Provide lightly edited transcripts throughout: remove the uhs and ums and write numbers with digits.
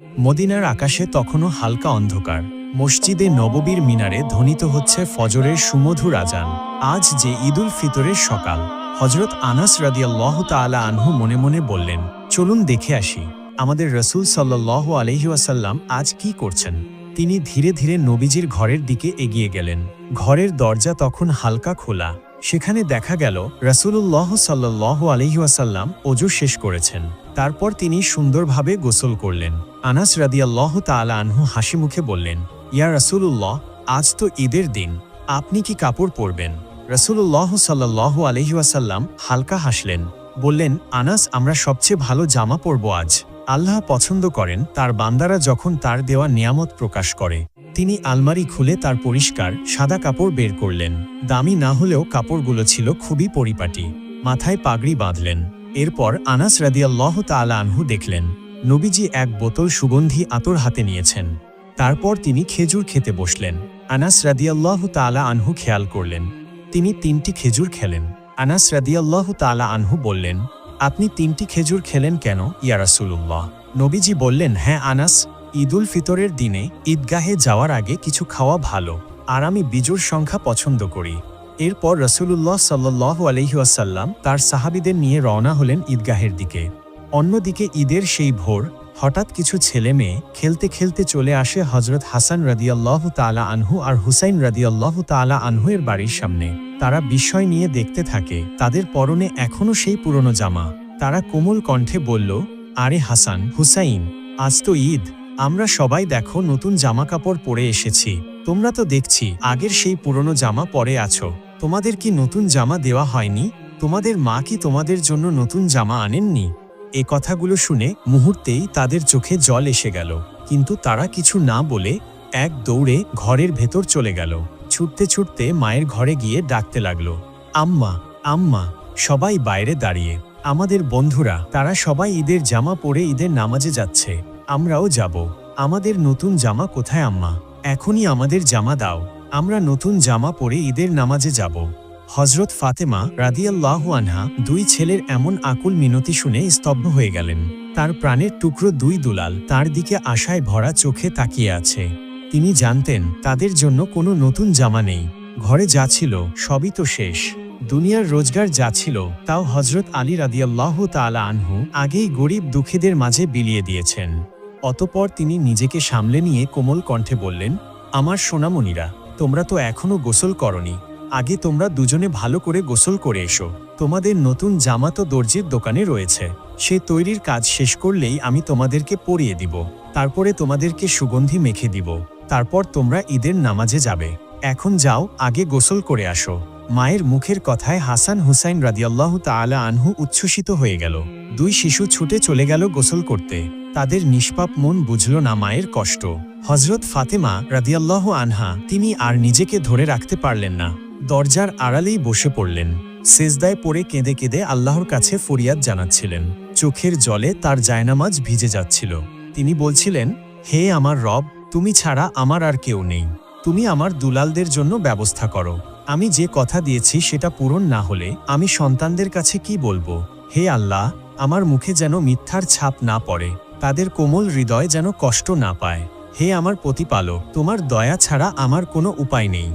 মদিনার আকাশে তখনও হালকা অন্ধকার। মসজিদে নববীর মিনারে ধ্বনিত হচ্ছে ফজরের সুমধুর আজান। আজ যে ঈদুল ফিতরের সকাল। হজরত আনাস রাদিয়াল্লাহু তাআলা আনহু মনে মনে বললেন, চলুন দেখে আসি আমাদের রসূল সাল্লাল্লাহু আলাইহি ওয়াসাল্লাম আজ কি করছেন। তিনি ধীরে ধীরে নবীজির ঘরের দিকে এগিয়ে গেলেন। ঘরের দরজা তখন হালকা খোলা। সেখানে দেখা গেল রাসূলুল্লাহ সাল্লাল্লাহু আলাইহি ওয়াসাল্লাম ওযু শেষ করেছেন। তারপর তিনি সুন্দরভাবে গোসল করলেন। আনাস রাদিয়াল্লাহু তাআলা আনহু হাসি মুখে বললেন, ইয়া রাসূলুল্লাহ, আজ তো ঈদের দিন, আপনি কি কাপড় পরবেন? রাসূলুল্লাহ সাল্লাল্লাহু আলাইহি ওয়াসাল্লাম হালকা হাসলেন, বললেন, আনাস, আমরা সবচেয়ে ভালো জামা পরব আজ। আল্লাহ পছন্দ করেন তার বান্দারা যখন তার দেওয়া নিয়ামত প্রকাশ করে। তিনি আলমারি খুলে তার পরিষ্কার সাদা কাপড় বের করলেন। দামি না হলেও কাপড়গুলো ছিল খুবই পরিপাটি। মাথায় পাগড়ি বাঁধলেন। এরপর আনাস রাদিয়াল্লাহু তাআলা আনহু দেখলেন নবীজি এক বোতল সুগন্ধি আতর হাতে নিয়েছেন। তারপর তিনি খেজুর খেতে বসলেন। আনাস রাদিয়াল্লাহু তাআলা আনহু খেয়াল করলেন তিনি 3টি খেজুর খেলেন। আনাস রাদিয়াল্লাহু তাআলা আনহু বললেন, আপনি 3টি খেজুর খেলেন কেন ইয়া রাসূলুল্লাহ? নবীজি বললেন, হ্যাঁ আনাস, ঈদুল ফিতরের দিনে ঈদগাহে যাওয়ার আগে কিছু খাওয়া ভালো, আর আমি বিজোড় সংখ্যা পছন্দ করি। এরপর রাসূলুল্লাহ সাল্লাল্লাহু আলাইহি ওয়াসাল্লাম তার সাহাবীদের নিয়ে রওনা হলেন ঈদগাহের দিকে। অন্যদিকে ঈদের সেই ভোর হঠাৎ কিছু ছেলে মেয়ে খেলতে খেলতে চলে আসে হযরত হাসান রাদিয়াল্লাহু তাআলা আনহু আর হুসাইন রাদিয়াল্লাহু তাআলা আনহু এর বাড়ির সামনে। তারা বিস্ময় নিয়ে দেখতে থাকে তাদের পরনে এখনো সেই পুরনো জামা। তারা কোমল কণ্ঠে বলল, আরে হাসান, হুসাইন, আজ তো ঈদ, আমরা সবাই দেখো নতুন জামা কাপড় পরে এসেছি। তোমরা তো দেখছি আগের সেই পুরনো জামা পরে আছো। তোমাদের কি নতুন জামা দেওয়া হয়নি? তোমাদের মা কি তোমাদের জন্য নতুন জামা আনেননি? এ কথাগুলো শুনে মুহূর্তেই তাদের চোখে জল এসে গেল, কিন্তু তারা কিছু না বলে এক দৌড়ে ঘরের ভেতর চলে গেল। ছুটতে ছুটতে মায়ের ঘরে গিয়ে ডাকতে লাগলো, আম্মা, আম্মা। সবাই বাইরে দাঁড়িয়ে। আমাদের বন্ধুরা, তারা সবাই ঈদের জামা পরে ঈদের নামাজে যাচ্ছে, আমরাও যাব। আমাদের নতুন জামা কোথায় আম্মা? এখনই আমাদের জামা দাও, আমরা নতুন জামা পরে ঈদের নামাজে যাব। হযরত ফাতেমা রাদিয়াল্লাহু আনহা 2 ছেলের এমন আকুল মিনতি শুনে স্তব্ধ হয়ে গেলেন। তার প্রাণের টুকরো 2 দুলাল তার দিকে আশায় ভরা চোখে তাকিয়ে আছে। তিনি জানতেন তাদের জন্য কোনো নতুন জামা নেই। ঘরে যা ছিল সবই তো শেষ। দুনিয়ার রোজগার যা ছিল তাও হযরত আলী রাদিয়াল্লাহু তাআলা আনহু আগেই গরিব দুঃখীদের মাঝে বিলিয়ে দিয়েছেন। অতঃপর তিনি নিজেকে সামলে নিয়ে কোমল কণ্ঠে বললেন, আমার সোনামণিরা, তোমরা তো এখনো গোসল করনি। আগে তোমরা দুজনে ভালো করে গোসল করে এসো। তোমাদের নতুন জামা তো দর্জির দোকানে রয়েছে, সে তৈরির কাজ শেষ করলেই আমি তোমাদেরকে পরিয়ে দিব। তারপরে তোমাদেরকে সুগন্ধি মেখে দিব। তারপর তোমরা ঈদের নামাজে যাবে। এখন যাও, আগে গোসল করে আসো। মায়ের মুখের কথায় হাসান হুসাইন রাদিয়াল্লাহু তাআলা আনহু উচ্ছ্বসিত হয়ে গেল। 2 শিশু ছুটে চলে গেল গোসল করতে। তাদের নিষ্পাপ মন বুঝল না মায়ের কষ্ট। হযরত ফাতেমা রাদিয়াল্লাহু আনহা তিনি আর নিজেকে ধরে রাখতে পারলেন না। দরজার আড়ালেই বসে পড়লেন। সেজদায় পড়ে কেঁদে কেঁদে আল্লাহর কাছে ফরিয়াদ জানাচ্ছিলেন। চোখের জলে তার জায়নামাজ ভিজে যাচ্ছিল। তিনি বলছিলেন, হে আমার রব, তুমি ছাড়া আমার আর কেউ নেই। তুমি আমার দুলালদের জন্য ব্যবস্থা করো। আমি যে কথা দিয়েছি সেটা পূরণ না হলে আমি সন্তানদের কাছে কি বলবো? হে আল্লাহ, আমার মুখে যেন মিথ্যার ছাপ না পড়ে, তাদের কোমল হৃদয় যেন কষ্ট না পায়। হে আমার প্রতিপালক, তোমার দয়া ছাড়া আমার কোনো উপায় নেই।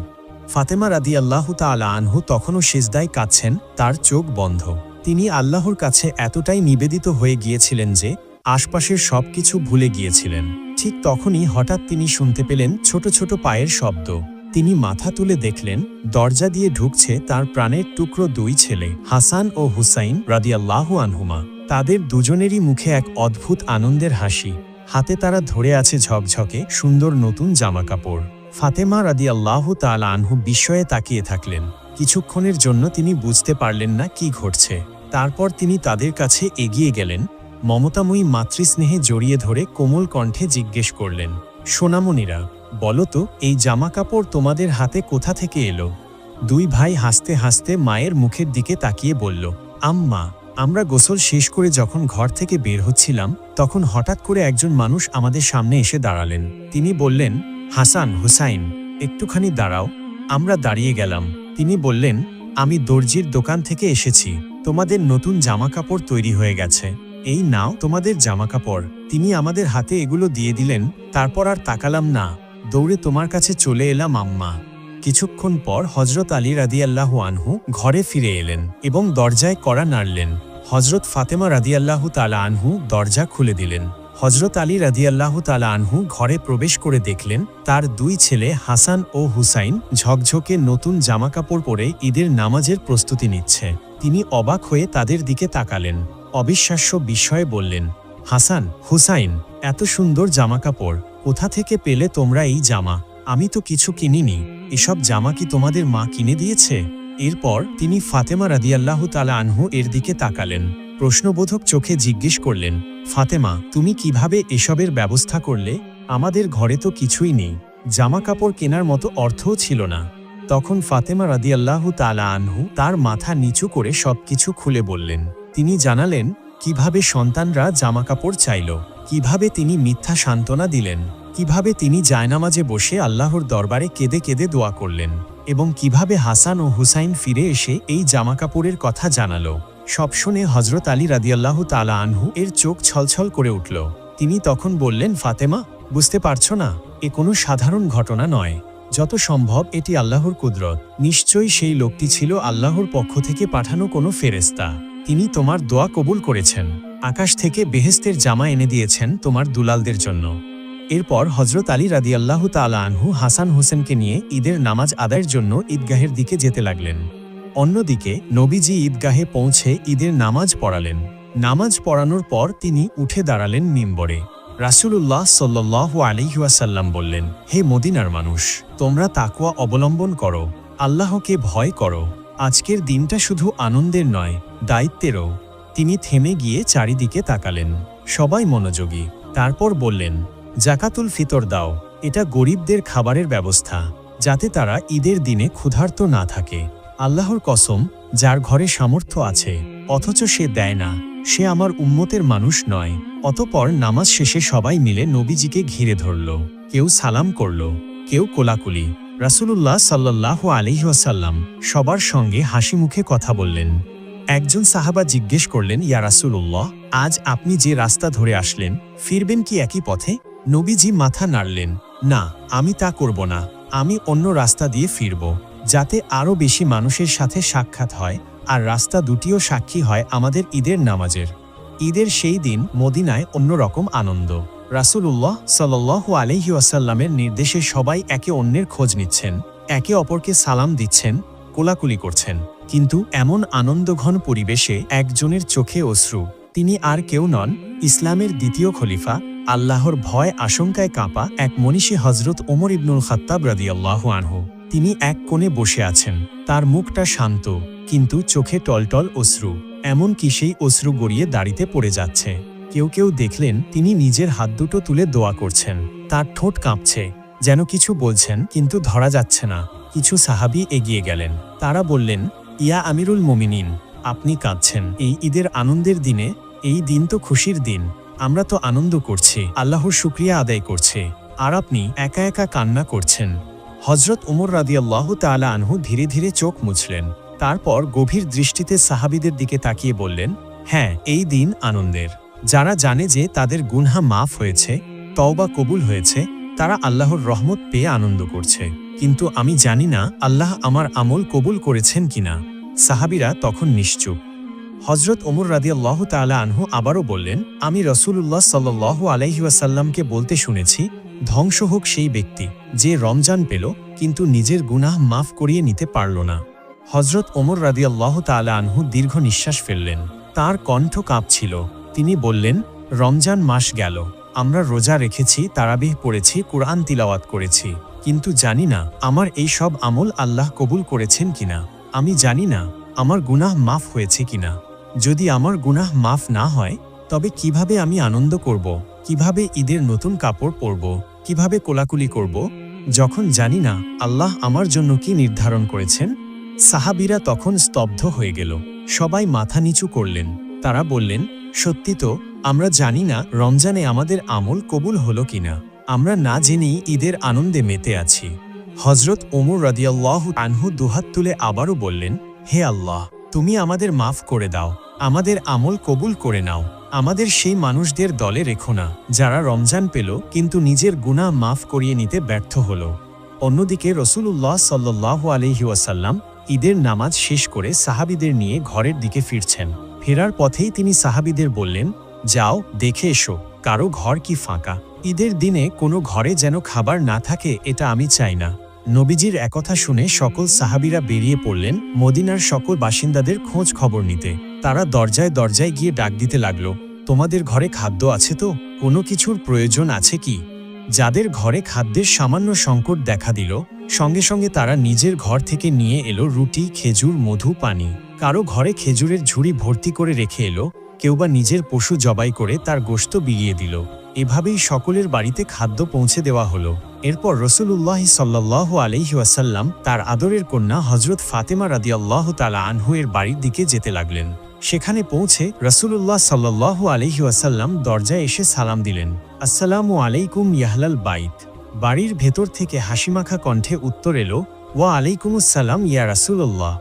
ফাতেমা রাদিয়াল্লাহু তাআলা আনহু তখনও সিজদায় কাঁদছেন, তার চোখ বন্ধ। তিনি আল্লাহর কাছে এতটাই নিবেদিত হয়ে গিয়েছিলেন যে আশপাশের সবকিছু ভুলে গিয়েছিলেন। ঠিক তখনই হঠাৎ তিনি শুনতে পেলেন ছোট ছোট পায়ের শব্দ। তিনি মাথা তুলে দেখলেন দরজা দিয়ে ঢুকছে তার প্রাণের টুকরো 2 ছেলে, হাসান ও হুসাইন রাদিয়াল্লাহু আনহুমা। তাদের দুজনেরই মুখে এক অদ্ভুত আনন্দের হাসি। হাতে তারা ধরে আছে ঝকঝকে সুন্দর নতুন জামাকাপড়। ফাতেমা রাদিয়াল্লাহু তাআলা আনহু বিস্ময়ে তাকিয়ে থাকলেন। কিছুক্ষণের জন্য তিনি বুঝতে পারলেন না কি ঘটছে। তারপর তিনি তাদের কাছে এগিয়ে গেলেন। মমতাময়ী মাতৃস্নেহে জড়িয়ে ধরে কোমল কণ্ঠে জিজ্ঞেস করলেন, সোনামণিরা, বলো তো এই জামাকাপড় তোমাদের হাতে কোথা থেকে এলো? 2 ভাই হাসতে হাসতে মায়ের মুখের দিকে তাকিয়ে বলল, আম্মা, আমরা গোসল শেষ করে যখন ঘর থেকে বের হচ্ছিলাম তখন হঠাৎ করে একজন মানুষ আমাদের সামনে এসে দাঁড়ালেন। তিনি বললেন, হাসান, হুসাইন, একটুখানি দাঁড়াও। আমরা দাঁড়িয়ে গেলাম। তিনি বললেন, আমি দর্জির দোকান থেকে এসেছি, তোমাদের নতুন জামাকাপড় তৈরি হয়ে গেছে। এই নাও তোমাদের জামাকাপড়। তিনি আমাদের হাতে এগুলো দিয়ে দিলেন, তারপর আর তাকালাম না, দৌড়ে তোমার কাছে চলে এলাম আম্মা। কিছুক্ষণ পর হজরত আলী রাদিয়াল্লাহু আনহু ঘরে ফিরে এলেন এবং দরজায় কড়া নাড়লেন। হজরত ফাতেমা রাদিয়াল্লাহু তাআলা আনহু দরজা খুলে দিলেন। হজরত আলী রাদিয়াল্লাহু তাআলা আনহু ঘরে প্রবেশ করে দেখলেন তার দুই ছেলে হাসান ও হুসাইন ঝকঝকে নতুন জামাকাপড় পরে ঈদের নামাজের প্রস্তুতি নিচ্ছে। তিনি অবাক হয়ে তাদের দিকে তাকালেন, অবিশ্বাস্য বিস্ময়ে বললেন, হাসান, হুসাইন, এত সুন্দর জামাকাপড় কোথা থেকে পেলে তোমরা এই জামা? আমি তো কিছু কিনিনি, এসব জামা কি তোমাদের মা কিনে দিয়েছে? এরপর তিনি ফাতেমা রাদিয়াল্লাহু তাআলা আনহু এর দিকে তাকালেন, প্রশ্নবোধক চোখে জিজ্ঞেস করলেন, ফাতেমা, তুমি কিভাবে এসবের ব্যবস্থা করলে? আমাদের ঘরে তো কিছুই নেই, জামা কাপড় কেনার মতো অর্থও ছিল না। তখন ফাতেমা রাদিয়াল্লাহু তাআলা আনহু তার মাথা নিচু করে সবকিছু খুলে বললেন। তিনি জানালেন কিভাবে সন্তানরা জামাকাপড় চাইল, কিভাবে তিনি মিথ্যা সান্ত্বনা দিলেন, কিভাবে তিনি জায়নামাজে বসে আল্লাহর দরবারে কেঁদে কেঁদে দোয়া করলেন, এবং কিভাবে হাসান ও হুসাইন ফিরে এসে এই জামাকাপড়ের কথা জানালো। সব শুনে হজরত আলী রাদিয়াল্লাহু তাআলা আনহু এর চোখ ছলছল করে উঠল। তিনি তখন বললেন, ফাতেমা, বুঝতে পারছো না, এ কোনো সাধারণ ঘটনা নয়, যত সম্ভব এটি আল্লাহর কুদরত। নিশ্চয়ই সেই লোকটি ছিল আল্লাহর পক্ষ থেকে পাঠানো কোনো ফেরেশতা। তিনি তোমার দোয়া কবুল করেছেন, আকাশ থেকে বেহেশতের জামা এনে দিয়েছেন তোমার দুলালদের জন্য। এরপর হজরত আলী রাদিয়াল্লাহু তাআলা আনহু হাসান হোসেনকে নিয়ে ঈদের নামাজ আদায়ের জন্য ঈদগাহের দিকে যেতে লাগলেন। অন্যদিকে নবীজি ঈদগাহে পৌঁছে ঈদের নামাজ পড়ালেন। নামাজ পড়ানোর পর তিনি উঠে দাঁড়ালেন মিম্বরে। রাসূলুল্লাহ সাল্লাল্লাহু আলাইহি ওয়াসাল্লাম বললেন, হে মদিনার মানুষ, তোমরা তাকওয়া অবলম্বন করো, আল্লাহকে ভয় করো। আজকের দিনটা শুধু আনন্দের নয়, দায়িত্বেরও। তিনি থেমে গিয়ে চারিদিকে তাকালেন, সবাই মনোযোগী। তারপর বললেন, জাকাতুল ফিতর দাও, এটা গরিবদের খাবারের ব্যবস্থা, যাতে তারা ঈদের দিনে ক্ষুধার্ত না থাকে। আল্লাহর কসম, যার ঘরে সামর্থ্য আছে অথচ সে দেয় না, সে আমার উম্মতের মানুষ নয়। অতঃপর নামাজ শেষে সবাই মিলে নবীজিকে ঘিরে ধরল, কেউ সালাম করল, কেউ কোলাকুলি। রাসূলুল্লাহ সাল্লাল্লাহু আলাইহি ওয়াসাল্লাম সবার সঙ্গে হাসি মুখে কথা বললেন। একজন সাহাবা জিজ্ঞেস করলেন, ইয়া রাসূলুল্লাহ, আজ আপনি যে রাস্তা ধরে আসলেন, ফিরবেন কি একই পথে? নবীজি মাথা নাড়লেন, না, আমি তা করব না, আমি অন্য রাস্তা দিয়ে ফিরব, যাতে আরও বেশি মানুষের সাথে সাক্ষাৎ হয়, আর রাস্তা দুটিও সাক্ষী হয় আমাদের ঈদের নামাজের। ঈদের সেই দিন মদিনায় অন্যরকম আনন্দ। রাসূলুল্লাহ সাল্লাল্লাহু আলাইহি ওয়াসাল্লামের নির্দেশে সবাই একে অন্যের খোঁজ নিচ্ছেন, একে অপরকে সালাম দিচ্ছেন, কোলাকুলি করছেন। কিন্তু এমন আনন্দঘন পরিবেশে একজনের চোখে অশ্রু। তিনি আর কেউ নন, ইসলামের দ্বিতীয় খলিফা, আল্লাহর ভয় আশঙ্কায় কাঁপা এক মনীষী হজরত ওমর ইবনুল খাত্তাব রাদিয়াল্লাহু আনহু। তিনি এক কোণে বসে আছেন, তার মুখটা শান্ত, কিন্তু চোখে টলটল অশ্রু, এমনকি সেই অশ্রু গড়িয়ে দাড়িতে পড়ে যাচ্ছে। কেউ কেউ দেখলেন তিনি নিজের হাত দুটো তুলে দোয়া করছেন, তার ঠোঁট কাঁপছে, যেন কিছু বলছেন কিন্তু ধরা যাচ্ছে না। কিছু সাহাবী এগিয়ে গেলেন, তারা বললেন, ইয়া আমিরুল মুমিনিন, আপনি কাঁদছেন এই ঈদের আনন্দের দিনে? এই দিন তো খুশির দিন, আমরা তো আনন্দ করছি, আল্লাহর শুকরিয়া আদায় করছি, আর আপনি একা একা কান্না করছেন। হজরত ওমর রাদিয়াল্লাহু তাআলা আনহু ধীরে ধীরে চোখ মুছলেন, তারপর গভীর দৃষ্টিতে সাহাবীদের দিকে তাকিয়ে বললেন, হ্যাঁ, এই দিন আনন্দের। যারা জানে যে তাদের গুনহা মাফ হয়েছে, তওবা কবুল হয়েছে, তারা আল্লাহর রহমত পেয়ে আনন্দ করছে। কিন্তু আমি জানি না আল্লাহ আমার আমল কবুল করেছেন কিনা। সাহাবীরা তখন নিশ্চুপ। হজরত ওমর রাদিয়াল্লাহু তাআলা আনহু আবারও বললেন, আমি রাসূলুল্লাহ সাল্লাল্লাহু আলাইহি ওয়াসাল্লামকে বলতে শুনেছি, ধ্বংস হোক সেই ব্যক্তি যে রমজান পেল কিন্তু নিজের গুনাহ মাফ করিয়ে নিতে পারল না। হজরত ওমর রাদিয়াল্লাহু তাআলা আনহু দীর্ঘ নিঃশ্বাস ফেললেন, তার কণ্ঠ কাঁপছিল। তিনি বললেন, রমজান মাস গেল, আমরা রোজা রেখেছি, তারাবিহ পড়েছি, কুরআন তিলাওয়াত করেছি, কিন্তু জানি না আমার এই সব আমল আল্লাহ কবুল করেছেন কিনা। আমি জানি না আমার গুনাহ মাফ হয়েছে কিনা। যদি আমার গুনাহ মাফ না হয়, তবে কিভাবে আমি আনন্দ করব, কিভাবে ঈদের নতুন কাপড় পরব, কিভাবে কোলাকুলি করব, যখন জানি না আল্লাহ আমার জন্য কি নির্ধারণ করেছেন? সাহাবীরা তখন স্তব্ধ হয়ে গেল, সবাই মাথা নিচু করলেন। তারা বললেন, সত্যি তো, আমরা জানি না রমজানে আমাদের আমল কবুল হলো কিনা, আমরা না জেনেই ঈদের আনন্দে মেতে আছি। হজরত ওমর রাদিয়াল্লাহু আনহু দুহাত তুলে আবারও বললেন, হে আল্লাহ, তুমি আমাদের মাফ করে দাও, আমাদের আমল কবুল করে নাও, আমাদের সেই মানুষদের দলে রেখো না যারা রমজান পেল কিন্তু নিজের গুনাহ মাফ করিয়ে নিতে ব্যর্থ হল। অন্যদিকে রাসূলুল্লাহ সাল্লাল্লাহু আলাইহি ওয়াসাল্লাম ঈদের নামাজ শেষ করে সাহাবীদের নিয়ে ঘরের দিকে ফিরছেন। ফেরার পথেই তিনি সাহাবীদের বললেন, যাও দেখে এসো কারো ঘর কি ফাঁকা। ঈদের দিনে কোনো ঘরে যেন খাবার না থাকে, এটা আমি চাই না। নবীজির একথা শুনে সকল সাহাবীরা বেরিয়ে পড়লেন মদিনার সকল বাসিন্দাদের খোঁজ খবর নিতে। তারা দরজায় দরজায় গিয়ে ডাক দিতে লাগলো, তোমাদের ঘরে খাদ্য আছে তো? কোনো কিছুর প্রয়োজন আছে কি? যাদের ঘরে খাদ্যের সামান্য সংকট দেখা দিল, সঙ্গে সঙ্গে তারা নিজের ঘর থেকে নিয়ে এলো রুটি, খেজুর, মধু, পানি। কারো ঘরে খেজুরের ঝুড়ি ভর্তি করে রেখে এলো, কেউ বা নিজের পশু জবাই করে তার গোশত বিলিয়ে দিল। এভাবেই সকলের বাড়িতে খাদ্য পৌঁছে দেওয়া হলো। এরপর রাসূলুল্লাহ সাল্লাল্লাহু আলাইহি ওয়াসাল্লাম তার আদরের কন্যা হযরত ফাতেমা রাদিয়াল্লাহু তাআলা আনহু এর বাড়ির দিকে যেতে লাগলেন। সেখানে পৌঁছে রাসূলুল্লাহ সাল্লাল্লাহু আলাইহি ওয়াসাল্লাম দরজায় এসে সালাম দিলেন, আসসালামু আলাইকুম ইয়াহলাল বাইত। বাড়ির ভেতর থেকে হাসিমাখা কণ্ঠে উত্তর এলো, ওয়া আলাইকুমুস সালাম ইয়া রাসূলুল্লাহ।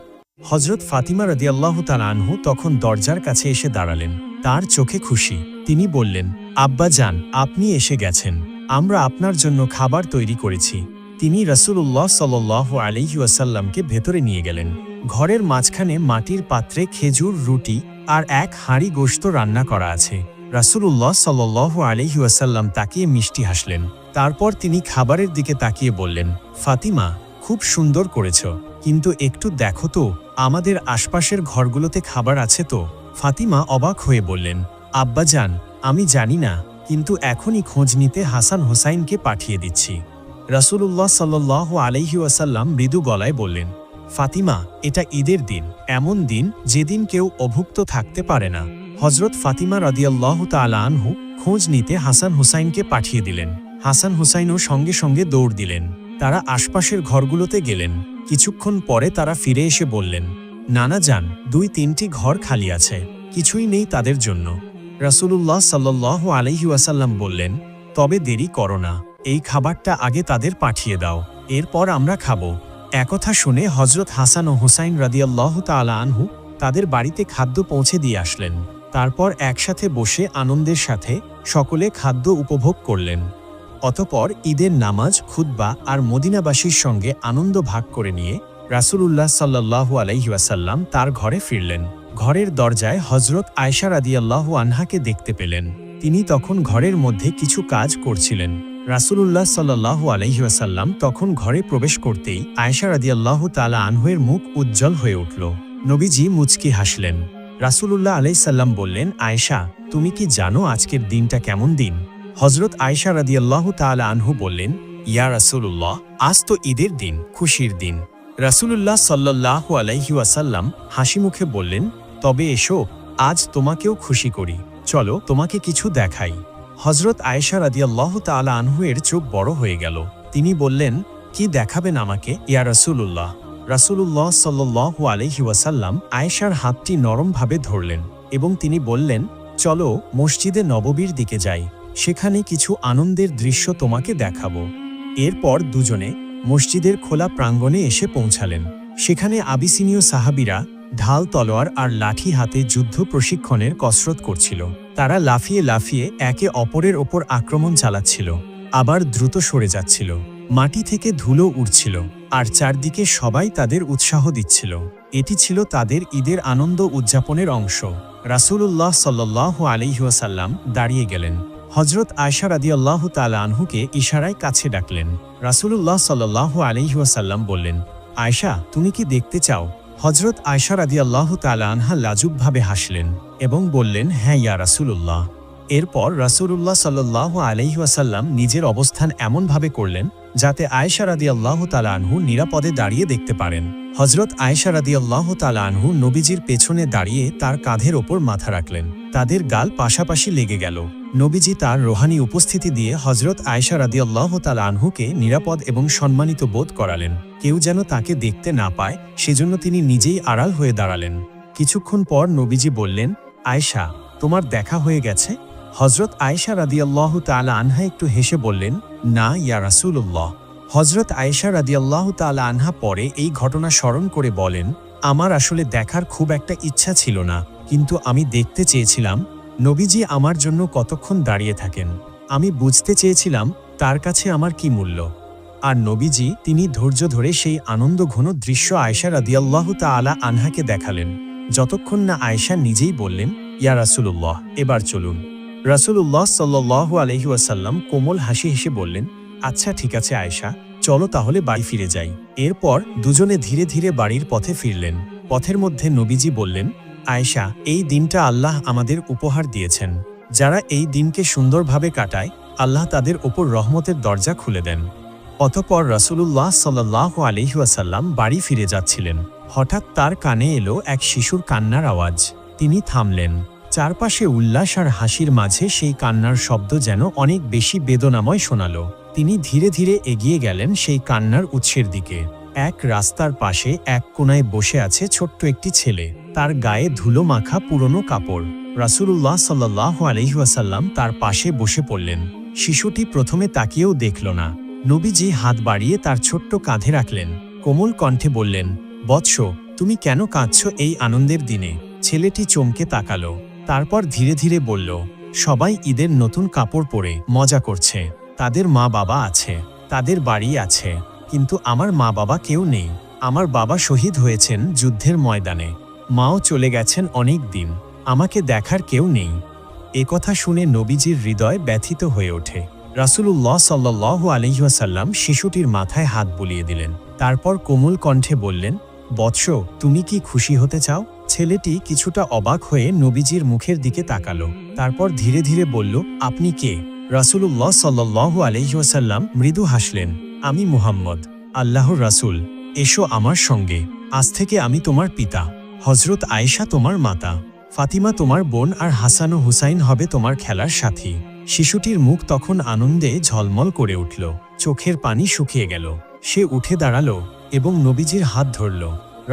হযরত ফাতিমা রাদিয়াল্লাহু তাআলা আনহু তখন দরজার কাছে এসে দাঁড়ালেন। তার চোখে খুশি। তিনি বললেন, আব্বা যান, আপনি এসে গেছেন। আমরা আপনার জন্য খাবার তৈরি করেছি। তিনি রাসূলুল্লাহ সাল্লাল্লাহু আলাইহি ওয়াসাল্লামকে ভেতরে নিয়ে গেলেন। ঘরের মাঝখানে মাটির পাত্রে খেজুর, রুটি আর এক হাঁড়ি গোশত রান্না করা আছে। রাসূলুল্লাহ সাল্লাল্লাহু আলাইহি ওয়াসাল্লাম তাকিয়ে মিষ্টি হাসলেন। তারপর তিনি খাবারের দিকে তাকিয়ে বললেন, ফাতিমা, খুব সুন্দর করেছ, কিন্তু একটু দেখো তো আমাদের আশপাশের ঘরগুলোতে খাবার আছে তো? ফাতিমা অবাক হয়ে বললেন, আব্বাজান, আমি জানি না, কিন্তু এখনই খোঁজ নিতে হাসান হোসাইনকে পাঠিয়ে দিচ্ছি। রাসূলুল্লাহ সাল্লাল্লাহু আলাইহি ওয়াসাল্লাম মৃদু গলায় বললেন, ফাতিমা, এটা ঈদের দিন, এমন দিন যেদিন কেউ অভুক্ত থাকতে পারে না। হযরত ফাতিমা রাদিয়াল্লাহু তাআলা আনহু খোঁজ নিতে হাসান হোসাইনকে পাঠিয়ে দিলেন। হাসান হোসাইনও সঙ্গে সঙ্গে দৌড় দিলেন। তারা আশপাশের ঘরগুলোতে গেলেন। কিছুক্ষণ পরে তারা ফিরে এসে বললেন, নানা যান, 2-3টি ঘর খালি আছে, কিছুই নেই তাদের জন্য। রাসূলুল্লাহ সাল্লাল্লাহু আলাইহি ওয়াসাল্লাম বললেন, তবে দেরি করো না, এই খাবারটা আগে তাদের পাঠিয়ে দাও, এরপর আমরা খাবো। একথা শুনে হযরত হাসান ও হুসাইন রাদিয়াল্লাহু তাআলা আনহু তাদের বাড়িতে খাদ্য পৌঁছে দিয়ে আসলেন। তারপর একসাথে বসে আনন্দের সাথে সকলে খাদ্য উপভোগ করলেন। অতঃপর ঈদের নামাজ, খুতবা আর মদিনাবাসীর সঙ্গে আনন্দ ভাগ করে নিয়ে রাসূলুল্লাহ সাল্লাল্লাহু আলাইহি ওয়াসাল্লাম তার ঘরে ফিরলেন। ঘরের দরজায় হযরত আয়েশা রাদিয়াল্লাহু আনহাকে দেখতে পেলেন। তিনি তখন ঘরের মধ্যে কিছু কাজ করছিলেন। রাসূলুল্লাহ সাল্লাল্লাহু আলাইহি ওয়াসাল্লাম তখন ঘরে প্রবেশ করতেই আয়েশা রাদিয়াল্লাহু তাআলা আনহুর মুখ উজ্জ্বল হয়ে উঠল। নবীজি মুচকি হাসলেন। রাসূলুল্লাহ আলাইহিস সালাম বললেন, আয়েশা, তুমি কি জানো আজকের দিনটা কেমন দিন? হযরত আয়েশা রাদিয়াল্লাহু তাআলা আনহু বললেন, ইয়া রাসূলুল্লাহ, আজ তো ঈদের দিন, খুশির দিন। রাসূলুল্লাহ সাল্লাল্লাহু আলাইহি ওয়াসাল্লাম হাসি মুখে বললেন, তবে এসো, আজ তোমাকেও খুশি করি, চলো তোমাকে কিছু দেখাই। হযরত আয়েশা রাদিয়াল্লাহু তাআলা আনহুর চোখ বড় হয়ে গেল। তিনি বললেন, কি দেখাবেন আমাকে ইয়া রাসূলুল্লাহ? রাসূলুল্লাহ সাল্লাল্লাহু আলাইহি ওয়াসাল্লাম আয়েশার হাতটি নরমভাবে ধরলেন এবং তিনি বললেন, চলো মসজিদে নববীর দিকে যাই, সেখানে কিছু আনন্দের দৃশ্য তোমাকে দেখাবো। এরপর দুজনে মসজিদের খোলা প্রাঙ্গণে এসে পৌঁছালেন। সেখানে আবিসিনীয় সাহাবীরা ঢাল, তলোয়ার আর লাঠি হাতে যুদ্ধ প্রশিক্ষণের কসরত করছিল। তারা লাফিয়ে লাফিয়ে একে অপরের ওপর আক্রমণ চালাচ্ছিল, আবার দ্রুত সরে যাচ্ছিল। মাটি থেকে ধুলো উড়ছিল আর চারদিকে সবাই তাদের উৎসাহ দিচ্ছিল। এটি ছিল তাদের ঈদের আনন্দ উদযাপনের অংশ। রাসূলুল্লাহ সাল্লাল্লাহু আলাইহি ওয়াসাল্লাম দাঁড়িয়ে গেলেন। হযরত আয়েশা রাদিয়াল্লাহু তাআলা আনহুকে ইশারায় কাছে ডাকলেন। রাসূলুল্লাহ সাল্লাল্লাহু আলাইহি ওয়াসাল্লাম বললেন, আয়েশা, তুমি কি দেখতে চাও? হযরত আয়েশা রাদিয়াল্লাহু তাআলা আনহা লাজুকভাবে হাসলেন এবং বললেন, হ্যাঁ ইয়া রাসূলুল্লাহ। এরপর রাসূলুল্লাহ সাল্লাল্লাহু আলাইহি ওয়াসাল্লাম নিজের অবস্থান এমনভাবে করলেন যাতে আয়েশা রাদিয়াল্লাহু তাআলা আনহু নিরাপদে দাঁড়িয়ে দেখতে পারেন। হযরত আয়েশা রাদিয়াল্লাহু তাআলা আনহু নবীজির পেছনে দাঁড়িয়ে তার কাঁধের ওপর মাথা রাখলেন। তাদের গাল পাশাপাশি লেগে গেল। নবীজি তার রোহানি উপস্থিতি দিয়ে হযরত আয়েশা রাদিয়াল্লাহু তাআলা আনহুকে নিরাপদ এবং সম্মানিত বোধ করালেন। কেউ যেন তাকে দেখতে না পায়, সেজন্য তিনি নিজেই আড়াল হয়ে দাঁড়ালেন। কিছুক্ষণ পর নবীজি বললেন, আয়েশা, তোমার দেখা হয়ে গেছে? হযরত আয়েশা রাদিয়াল্লাহু তাআলা আনহা একটু হেসে বললেন, না ইয়া রাসূলুল্লাহ। হযরত আয়েশা রাদিয়াল্লাহু তাআলা আনহা পরে এই ঘটনা স্মরণ করে বলেন, আমার আসলে দেখার খুব একটা ইচ্ছা ছিল না, কিন্তু আমি দেখতে চেয়েছিলাম নবীজি আমার জন্য কতক্ষণ দাঁড়িয়ে থাকেন। আমি বুঝতে চেয়েছিলাম তার কাছে আমার কি মূল্য। আর নবীজি তিনি ধৈর্য ধরে সেই আনন্দঘন দৃশ্য আয়েশা রাদিয়াল্লাহু তাআলা আনহাকে দেখালেন, যতক্ষণ না আয়েশা নিজেই বললেন, ইয়া রাসূলুল্লাহ, এবার চলুন। রাসূলুল্লাহ সাল্লাল্লাহু আলাইহি ওয়াসাল্লাম কোমল হাসি হেসে বললেন, আচ্ছা ঠিক আছে আয়েশা, চলো তাহলে বাড়ি ফিরে যাই। এরপর দুজনে ধীরে ধীরে বাড়ির পথে ফিরলেন। পথের মধ্যে নবীজি বললেন, আয়েশা, এই দিনটা আল্লাহ আমাদের উপহার দিয়েছেন। যারা এই দিনকে সুন্দরভাবে কাটায়, আল্লাহ তাদের ওপর রহমতের দরজা খুলে দেন। অতঃপর রাসূলুল্লাহ সাল্লাল্লাহু আলাইহি ওয়াসাল্লাম বাড়ি ফিরে যাচ্ছিলেন। হঠাৎ তার কানে এলো এক শিশুর কান্নার আওয়াজ। তিনি থামলেন। চারপাশে উল্লাস আর হাসির মাঝে সেই কান্নার শব্দ যেন অনেক বেশি বেদনাময় শোনালো। তিনি ধীরে ধীরে এগিয়ে গেলেন সেই কান্নার উৎসের দিকে। এক রাস্তার পাশে এক কোণায় বসে আছে ছোট্ট একটি ছেলে, তার গায়ে ধুলো মাখা পুরনো কাপড়। রাসূলুল্লাহ সাল্লাল্লাহু আলাইহি ওয়াসাল্লাম তার পাশে বসে পড়লেন। শিশুটি প্রথমে তাকিয়েও দেখল না। নবীজি হাত বাড়িয়ে তার ছোট্ট কাঁধে রাখলেন। কোমল কণ্ঠে বললেন, বৎস, তুমি কেন কাঁদছ এই আনন্দের দিনে? ছেলেটি চমকে তাকালো। তারপর ধীরে ধীরে বলল, সবাই ঈদের নতুন কাপড় পরে মজা করছে। তাদের মা বাবা আছে, তাদের বাড়ি আছে, কিন্তু আমার মা বাবা কেউ নেই। আমার বাবা শহীদ হয়েছেন যুদ্ধের ময়দানে, মাও চলে গেছেন অনেক দিন, আমাকে দেখার কেউ নেই। এ কথা শুনে নবীজির হৃদয় ব্যথিত হয়ে ওঠে। রাসূলুল্লাহ সাল্লাল্লাহু আলাইহি ওয়াসাল্লাম শিশুটির মাথায় হাত বুলিয়ে দিলেন। তারপর কোমল কণ্ঠে বললেন, বৎস, তুমি কি খুশি হতে চাও? ছেলেটি কিছুটা অবাক হয়ে নবীজির মুখের দিকে তাকালো। তারপর ধীরে ধীরে বলল, আপনি কে? রাসূলুল্লাহ সাল্লাল্লাহু আলাইহি ওয়াসাল্লাম মৃদু হাসলেন, আমি মুহাম্মদ, আল্লাহর রাসূল। এসো আমার সঙ্গে। আজ থেকে আমি তোমার পিতা, হযরত আয়েশা তোমার মাতা, ফাতিমা তোমার বোন, আর হাসান ও হুসাইন হবে তোমার খেলার সাথী। শিশুটির মুখ তখন আনন্দে ঝলমল করে উঠল, চোখের পানি শুকিয়ে গেল। সে উঠে দাঁড়ালো এবং নবীজির হাত ধরল।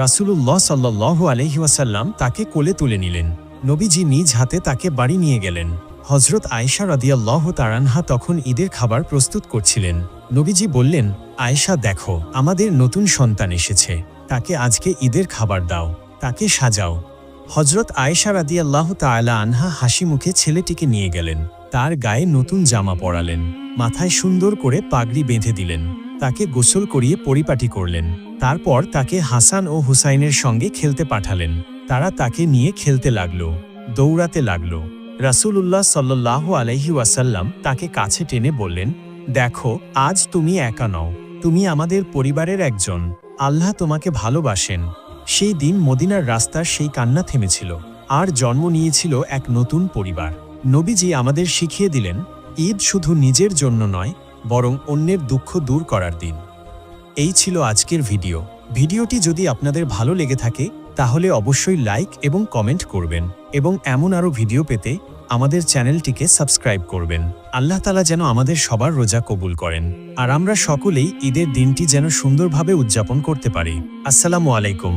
রাসূলুল্লাহ সাল্লাল্লাহু আলাইহি ওয়াসাল্লাম তাকে কোলে তুলে নিলেন। নবীজি নিজ হাতে তাকে বাড়ি নিয়ে গেলেন। হযরত আয়েশা রাদিয়াল্লাহু তাআলা আনহা তখন ঈদের খাবার প্রস্তুত করছিলেন। নবীজি বললেন, আয়েশা, দেখো, আমাদের নতুন সন্তান এসেছে, তাকে আজকে ঈদের খাবার দাও, তাকে সাজাও। হযরত আয়েশা রাদিয়াল্লাহু তাআলা আনহা হাসি মুখে ছেলেটিকে নিয়ে গেলেন। তার গায়ে নতুন জামা পরালেন, মাথায় সুন্দর করে পাগড়ি বেঁধে দিলেন, তাকে গোসল করিয়ে পরিপাটি করলেন। তারপর তাকে হাসান ও হুসাইনের সঙ্গে খেলতে পাঠালেন। তারা তাকে নিয়ে খেলতে লাগলো, দৌড়াতে লাগলো। রাসূলুল্লাহ সাল্লাল্লাহু আলাইহি ওয়াসাল্লাম তাকে কাছে টেনে বললেন, দেখো, আজ তুমি একা নও, তুমি আমাদের পরিবারের একজন। আল্লাহ তোমাকে ভালোবাসেন। সেই দিন মদিনার রাস্তার সেই কান্না থেমেছিল, আর জন্ম নিয়েছিল এক নতুন পরিবার। নবীজি আমাদের শিখিয়ে দিলেন, ঈদ শুধু নিজের জন্য নয়, বরং অন্যের দুঃখ দূর করার দিন। এই ছিল আজকের ভিডিওটি যদি আপনাদের ভালো লেগে থাকে তাহলে অবশ্যই লাইক এবং কমেন্ট করবেন, এবং এমন আরও ভিডিও পেতে আমাদের চ্যানেলটিকে সাবস্ক্রাইব করবেন। আল্লাহ তাআলা যেন আমাদের সবার রোজা কবুল করেন, আর আমরা সকলেই ঈদের দিনটি যেন সুন্দরভাবে উদযাপন করতে পারি। আসসালামু আলাইকুম।